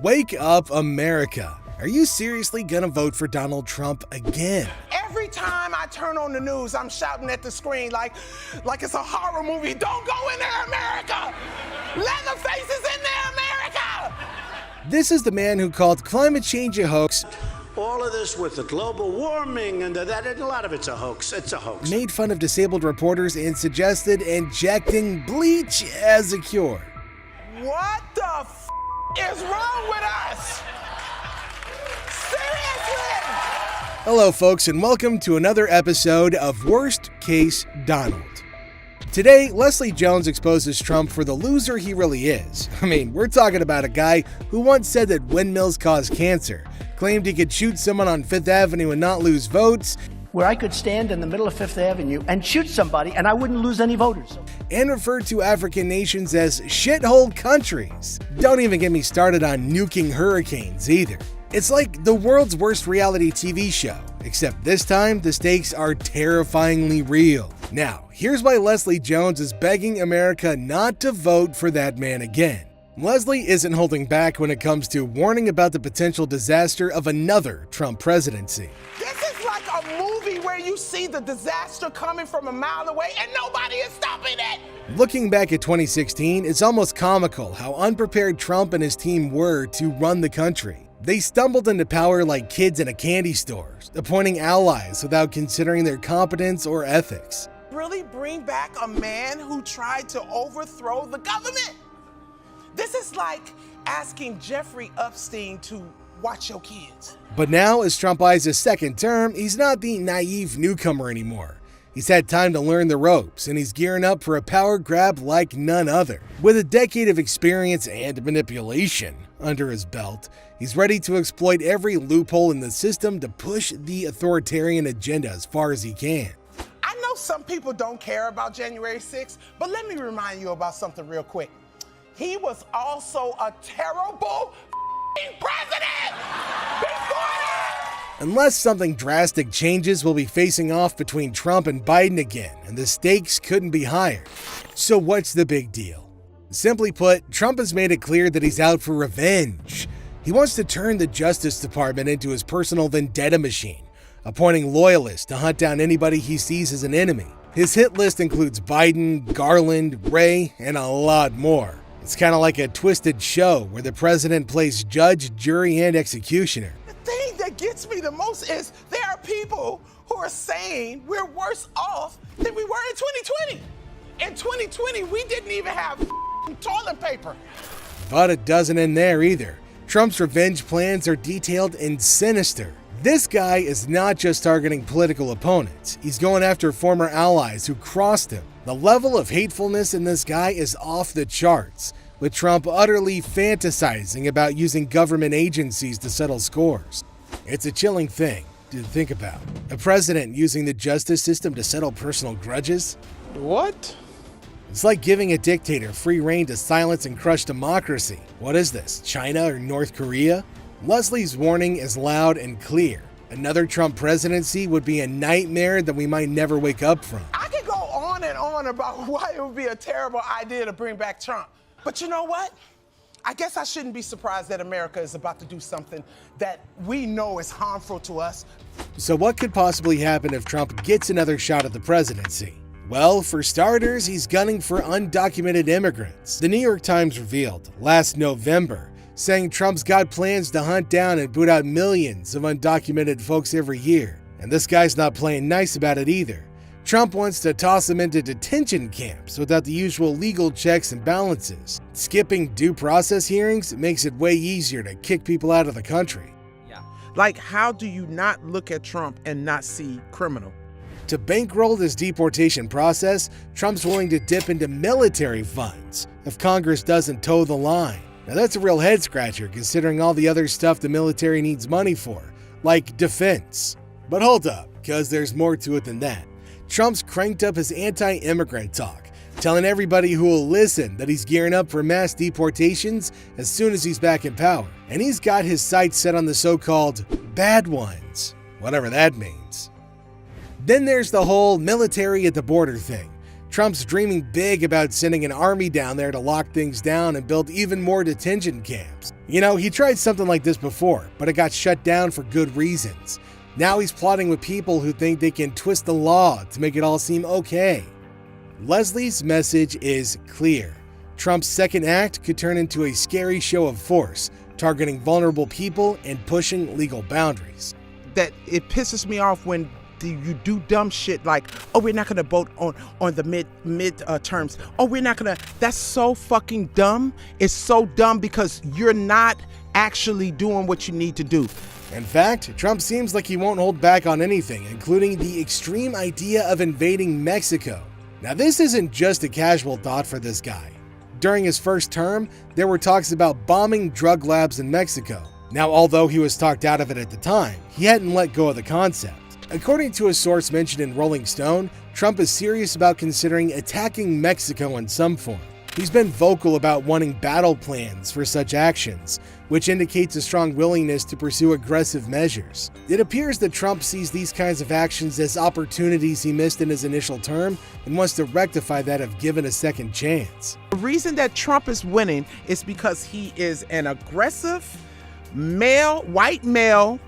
Wake up, America. Are you seriously gonna vote for Donald Trump again? Every time I turn on the news, I'm shouting at the screen like it's a horror movie. Don't go in there, America! Leatherface is in there, America! This is the man who called climate change a hoax, all of this with the global warming and that, a lot of it's a hoax. It's a hoax. made fun of disabled reporters, and suggested injecting bleach as a cure. What the is wrong with us? Seriously? Hello, folks, and welcome to another episode of Worst Case Donald. Today, Leslie Jones exposes Trump for the loser he really is. I mean, we're talking about a guy who once said that windmills cause cancer, claimed he could shoot someone on Fifth Avenue and not lose votes, where I could stand in the middle of Fifth Avenue and shoot somebody and I wouldn't lose any voters. and referred to African nations as shithole countries. Don't even get me started on nuking hurricanes either. It's like the world's worst reality TV show, except this time the stakes are terrifyingly real. Now, here's why Leslie Jones is begging America not to vote for that man again. Leslie isn't holding back when it comes to warning about the potential disaster of another Trump presidency. This is like a movie where you see the disaster coming from a mile away and nobody is stopping it. Looking back at 2016, it's almost comical how unprepared Trump and his team were to run the country. They stumbled into power like kids in a candy store, appointing allies without considering their competence or ethics. Really bring back a man who tried to overthrow the government? This is like asking Jeffrey Epstein to watch your kids. But now, as Trump eyes his second term, he's not the naive newcomer anymore. He's had time to learn the ropes, and he's gearing up for a power grab like none other. With a decade of experience and manipulation under his belt, he's ready to exploit every loophole in the system to push the authoritarian agenda as far as he can. I know some people don't care about January 6th, but let me remind you about something real quick. He was also a terrible president before that! Unless something drastic changes, we'll be facing off between Trump and Biden again, and the stakes couldn't be higher. So what's the big deal? Simply put, Trump has made it clear that he's out for revenge. He wants to turn the Justice Department into his personal vendetta machine, appointing loyalists to hunt down anybody he sees as an enemy. His hit list includes Biden, Garland, Wray, and a lot more. It's kind of like a twisted show where the president plays judge, jury, and executioner. The thing that gets me the most is there are people who are saying we're worse off than we were in 2020. In 2020, we didn't even have toilet paper. But it doesn't end there either. Trump's revenge plans are detailed and sinister. This guy is not just targeting political opponents, he's going after former allies who crossed him. The level of hatefulness in this guy is off the charts, with Trump utterly fantasizing about using government agencies to settle scores. It's a chilling thing to think about. A president using the justice system to settle personal grudges? What? It's like giving a dictator free rein to silence and crush democracy. What is this, China or North Korea? Leslie's warning is loud and clear. Another Trump presidency would be a nightmare that we might never wake up from. I could go on and on about why it would be a terrible idea to bring back Trump. But you know what? I guess I shouldn't be surprised that America is about to do something that we know is harmful to us. So what could possibly happen if Trump gets another shot at the presidency? Well, for starters, he's gunning for undocumented immigrants. The New York Times revealed last November, saying Trump's got plans to hunt down and boot out millions of undocumented folks every year. And this guy's not playing nice about it either. Trump wants to toss them into detention camps without the usual legal checks and balances. Skipping due process hearings makes it way easier to kick people out of the country. Like, how do you not look at Trump and not see criminal? To bankroll this deportation process, Trump's willing to dip into military funds if Congress doesn't toe the line. Now that's a real head scratcher considering all the other stuff the military needs money for, like defense. But hold up, because there's more to it than that. Trump's cranked up his anti-immigrant talk, telling everybody who will listen that he's gearing up for mass deportations as soon as he's back in power. And he's got his sights set on the so-called bad ones, whatever that means. Then there's the whole military at the border thing. Trump's dreaming big about sending an army down there to lock things down and build even more detention camps. You know, he tried something like this before, but it got shut down for good reasons. Now he's plotting with people who think they can twist the law to make it all seem okay. Leslie's message is clear. Trump's second act could turn into a scary show of force, targeting vulnerable people and pushing legal boundaries. That it pisses me off when you do dumb shit like, oh, we're not gonna vote on the mid terms. Oh, we're not gonna. That's so fucking dumb. It's so dumb because you're not actually doing what you need to do. In fact, Trump seems like he won't hold back on anything, including the extreme idea of invading Mexico. Now, this isn't just a casual thought for this guy. During his first term, there were talks about bombing drug labs in Mexico. Now, although he was talked out of it at the time, he hadn't let go of the concept. According to a source mentioned in Rolling Stone, Trump is serious about considering attacking Mexico in some form. He's been vocal about wanting battle plans for such actions, which indicates a strong willingness to pursue aggressive measures. It appears that Trump sees these kinds of actions as opportunities he missed in his initial term and wants to rectify that if given a second chance. The reason that Trump is winning is because he is an aggressive, male, white male,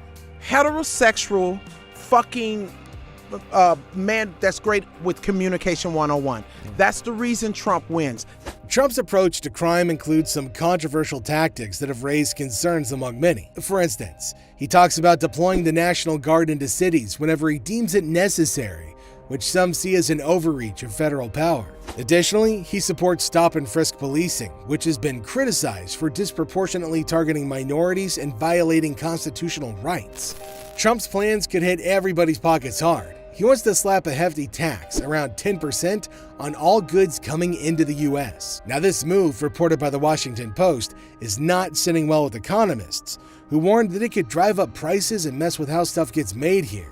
heterosexual, fucking man that's great with communication 101. That's the reason Trump wins. Trump's approach to crime includes some controversial tactics that have raised concerns among many. For instance, he talks about deploying the National Guard into cities whenever he deems it necessary, which some see as an overreach of federal power. Additionally, he supports stop and frisk policing, which has been criticized for disproportionately targeting minorities and violating constitutional rights. Trump's plans could hit everybody's pockets hard. He wants to slap a hefty tax, around 10%, on all goods coming into the US. Now, this move, reported by the Washington Post, is not sitting well with economists, who warned that it could drive up prices and mess with how stuff gets made here.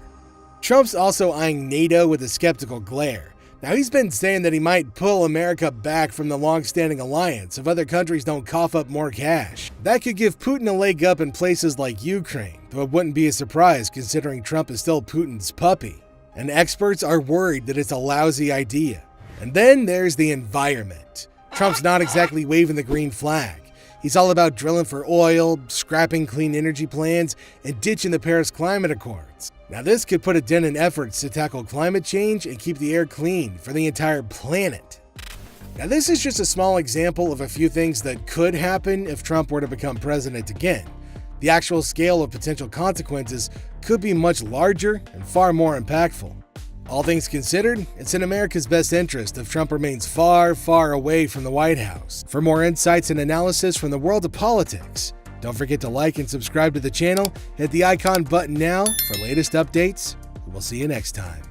Trump's also eyeing NATO with a skeptical glare. Now, he's been saying that he might pull America back from the long-standing alliance if other countries don't cough up more cash. That could give Putin a leg up in places like Ukraine, though it wouldn't be a surprise considering Trump is still Putin's puppy. And experts are worried that it's a lousy idea. And then there's the environment. Trump's not exactly waving the green flag. He's all about drilling for oil, scrapping clean energy plans, and ditching the Paris Climate Accords. Now, this could put a dent in efforts to tackle climate change and keep the air clean for the entire planet. Now, this is just a small example of a few things that could happen if Trump were to become president again. The actual scale of potential consequences could be much larger and far more impactful. All things considered, it's in America's best interest if Trump remains far, far away from the White House. For more insights and analysis from the world of politics, don't forget to like and subscribe to the channel, hit the icon button now for latest updates, and we'll see you next time.